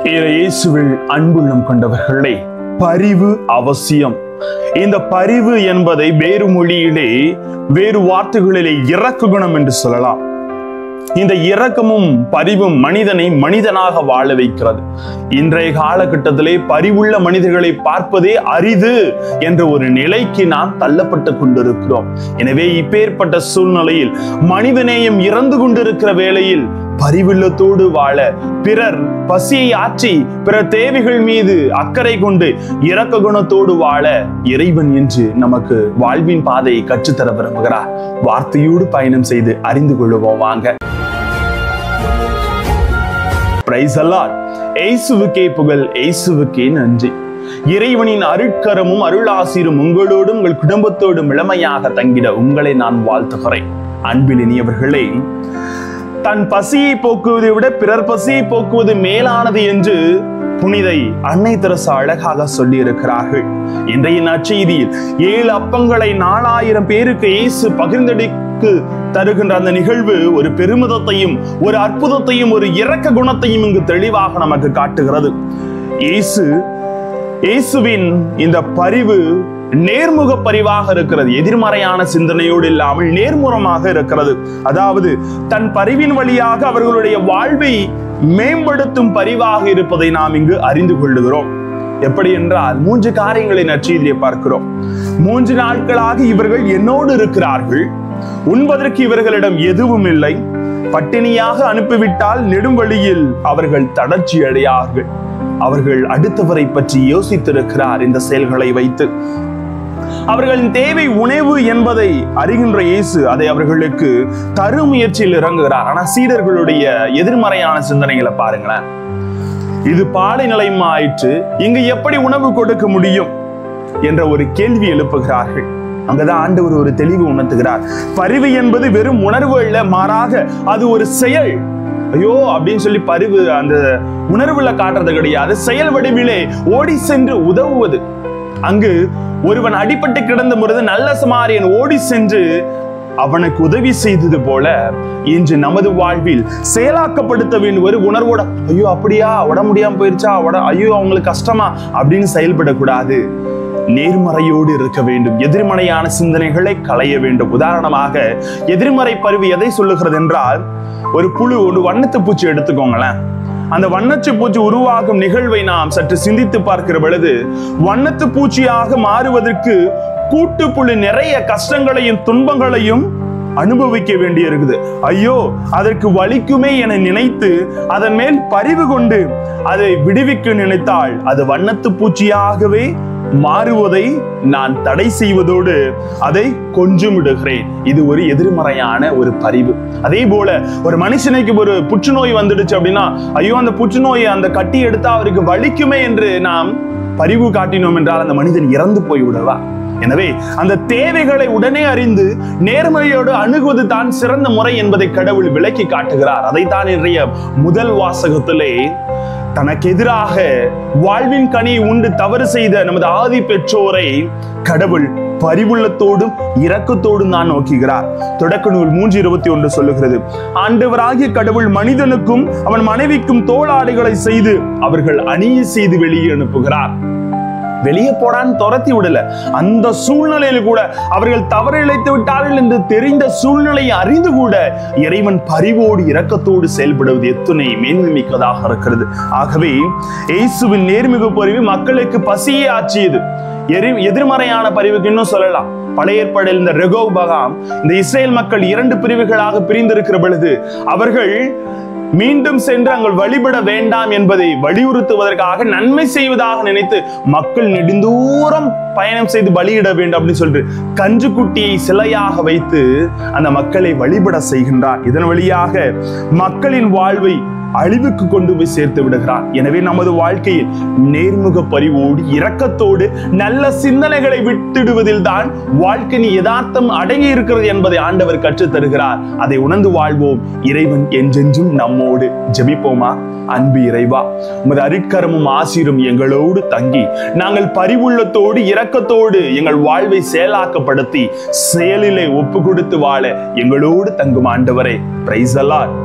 இயேசுவில் அன்புள்ளம் கொண்டவர்களே, பரிவு அவசியம். இந்த பரிவு என்பதை வேறு மொழியிலே, வேறு வார்த்தைகளிலே இரக்க குணம் என்று சொல்லலாம். இந்த இரக்கமும் பரிவும் மனிதனை மனிதனாக வாழ வைக்கிறது. இன்றைய காலகட்டத்திலே பரிவுள்ள மனிதர்களை பார்ப்பதே அரிது என்ற ஒரு நிலைக்கு நாம் தள்ளப்பட்டு கொண்டிருக்கிறோம். எனவே இப்பேற்பட்ட சூழ்நிலையில் மனிதநேயம் இறந்து கொண்டிருக்கிற வேளையில் பரிவுள்ளத்தோடு வாழ, பிறர் பசியை ஆற்றி பிற தேவைகள் மீது அக்கறை கொண்டு இரக்க குணத்தோடு வாழ இறைவன் என்று நமக்கு வாழ்வின் பாதையை கற்றுத்தர விரும்புகிறார். வார்த்தையோடு பயணம் செய்து அறிந்து கொள்வோம் வாங்க. Praise the Lord. இயேசுவுக்கே புகழ், இயேசுவுக்கே நன்றி. இறைவனின் அருட்கரமும் அருளாசிரும் உங்களோடும் உங்கள் குடும்பத்தோடும் இளமையாக தங்கிட உங்களை நான் வாழ்த்துகிறேன். அன்பில் இனியவர்களே, தன் பசியை போக்குவதை விட பிறர் பசியை போக்குவது மேலானது என்று புனிதை அன்னை தெரசா அழகாக சொல்லி இருக்கிறார்கள். இன்றைய நற்செய்தியில் 7 அப்பங்களை 4000 பேருக்கு இயேசு பகிர்ந்தளிக்கு தருகின்ற அந்த நிகழ்வு ஒரு பெருமிதத்தையும் ஒரு அற்புதத்தையும் ஒரு இரக்க குணத்தையும் இங்கு தெளிவாக நமக்கு காட்டுகிறது. இயேசுவின் இந்த பரிவு நேர்முக பரிவாக இருக்கிறது. எதிர்மறையான சிந்தனையோடு இல்லாமல் நேர்முகமாக இருக்கிறது. அதாவது தன் பரிவின் வழியாக அவர்களுடைய வாழ்வை மேம்படுத்தும் பரிவாக இருப்பதை நாம் இங்கு அறிந்து கொள்ளுகிறோம். எப்படி என்றால் 3 காரியங்களை நற்செய்தியை பார்க்கிறோம். 3 நாட்களாக இவர்கள் என்னோடு இருக்கிறார்கள். உண்பதற்கு இவர்களிடம் எதுவும் இல்லை. பட்டினியாக அனுப்பிவிட்டால் நெடும் வழியில் அவர்கள் தளர்ச்சி அடையார்கள். அவர்கள் அடுத்தவரை பற்றி யோசித்திருக்கிறார். இந்த செயல்களை வைத்து அவர்களின் தேவை உணவு என்பதை அறிகின்ற இயேசு அதை அவர்களுக்கு தரும் முயற்சியில் இறங்குகிறார். ஆனா சீடர்களுடைய எதிர்மறையான சிந்தனைகளை பாருங்களேன். இது பாலை நிலையமா ஆயிற்று, இங்கு எப்படி உணவு கொடுக்க முடியும் என்ற ஒரு கேள்வி எழுப்புகிறார்கள். அங்கதான் ஆண்டவர் ஒரு தெளிவு உணர்த்துகிறார். பரிவு என்பது வெறும் உணர்வு அல்ல, மாறாக அது ஒரு செயல். ஐயோ அப்படின்னு சொல்லி பரிவு அந்த உணர்வுல காட்டுறது கிடையாது, செயல் வடிவிலே ஓடி சென்று உதவுவது. அங்கு ஒருவன் அடிபட்டு கிடந்த பொழுது நல்ல சமாரியன் ஓடி சென்று அவனுக்கு உதவி செய்தது போல இன்று நமது வாழ்வில் செயலாக்கப்படுத்த வேண்டும். ஒரு உணர்வோட ஐயோ அப்படியா, உடம்பு முடியாம போயிருச்சா, ஐயோ அவங்களுக்கு கஷ்டமா அப்படின்னு செயல்படக்கூடாது. நேர்மறையோடு இருக்க வேண்டும். எதிர்மறையான சிந்தனைகளை களைய வேண்டும். உதாரணமாக எதிர்மறை பரிவு எதை சொல்லுகிறது என்றால், ஒரு புழு, ஒரு வண்ணத்து பூச்சி எடுத்துக்கோங்களேன். அந்த வண்ணத்து பூச்சி உருவாகும் நிகழ்வை நாம் சற்று சிந்தித்து பார்க்கிற பொழுது, வண்ணத்து பூச்சியாக மாறுவதற்கு கூட்டுப்புழு நிறைய கஷ்டங்களையும் துன்பங்களையும் அனுபவிக்க வேண்டி இருக்குது. ஐயோ அதற்கு வலிக்குமே என நினைத்து அதன் மேல் பரிவு கொண்டு அதை விடுவிக்க நினைத்தால் அது வண்ணத்து பூச்சியாகவே மாறுவதை நான் தடை செய்வதோடு அதை கொஞ்சம் விடுகிறேன். இது ஒரு எதிர்மறையான ஒரு பரிவு. அதே போல ஒரு மனுஷனுக்கு ஒரு புற்றுநோய் வந்துடுச்சு அப்படின்னா, ஐயோ அந்த புற்றுநோயை அந்த கட்டி எடுத்தா அவருக்கு வலிக்குமே என்று நாம் பரிவு காட்டினோம் என்றால் அந்த மனிதன் இறந்து போய் விடுவா. எனவே அந்த தேவைகளை உடனே அறிந்து நேர்மையோடு அணுகுவது தான் சிறந்த முறை என்பதை கடவுள் விளக்கி காட்டுகிறார். அதைத்தான் இன்றைய முதல் வாசகத்திலே தனக்கு எதிராக வாழ்வின் கனியை உண்டு தவறு செய்த நமது ஆதி பெற்றோரை கடவுள் பரிவுள்ளத்தோடும் இரக்கத்தோடும் தான் நோக்குகிறார். தொடக்க நூல் 3:21 சொல்லுகிறது, ஆண்டவராகிய கடவுள் மனிதனுக்கும் அவன் மனைவிக்கும் தோளாடைகளை செய்து அவர்கள் அணிய செய்து வெளியே அனுப்புகிறார். வெளியே போடான்னு துரத்தி விடல. அந்த சூழ்நிலையில் கூட அவர்கள் தவறு இழைத்து விட்டார்கள் என்று தெரிந்த சூழ்நிலையை அறிந்து கூட இறைவன் பரிவோடு இரக்கத்தோடு செயல்படுவது எத்தனை மேன்மை மிக்கதாக இருக்கிறது. ஆகவே இயேசுவின் நேர்மிகு பரிவு மக்களுக்கு பசியை ஆற்றியது. எதிர்மறையான பரிவுக்கு இன்னும் சொல்லலாம். பழைய ஏற்பாடில் இந்த ரெகோபகாம், இந்த இஸ்ரேல் மக்கள் 2 பிரிவுகளாக பிரிந்திருக்கிற பொழுது அவர்கள் மீண்டும் சென்று அங்கு வழிபட வேண்டாம் என்பதை வலியுறுத்துவதற்காக நன்மை செய்வதாக நினைத்து மக்கள் நெடுந்தூரம் பயணம் செய்து பலியிட வேண்டும் அப்படின்னு சொல்லிட்டு கன்றுக்குட்டியை சிலையாக வைத்து அந்த மக்களை வழிபட செய்கின்றார். இதன் வழியாக மக்களின் வாழ்வை அழிவுக்கு கொண்டு போய் சேர்த்து விடுகிறார். எனவே நமது வாழ்க்கையில் நேர்முக பரிவோடு இரக்கத்தோடு நல்ல சிந்தனைகளை விட்டுடுவதில் தான் வாழ்க்கையின் யதார்த்தம் அடங்கி இருக்கிறது என்பதை ஆண்டவர் கற்றுத் தருகிறார். அதை உணர்ந்து வாழ்வோம். இறைவன் என்றென்றும் நம்மோடு. ஜெபிப்போமா? அன்பு இறைவா, உமது அருட்கரமும் ஆசீரும் எங்களோடு தங்கி நாங்கள் பரிவுள்ளத்தோடு இரக்கத்தோடு எங்கள் வாழ்வை செயலாக்கப்படுத்தி செயலிலே ஒப்பு கொடுத்து வாழ எங்களோடு தங்கும் ஆண்டவரே. Praise the Lord.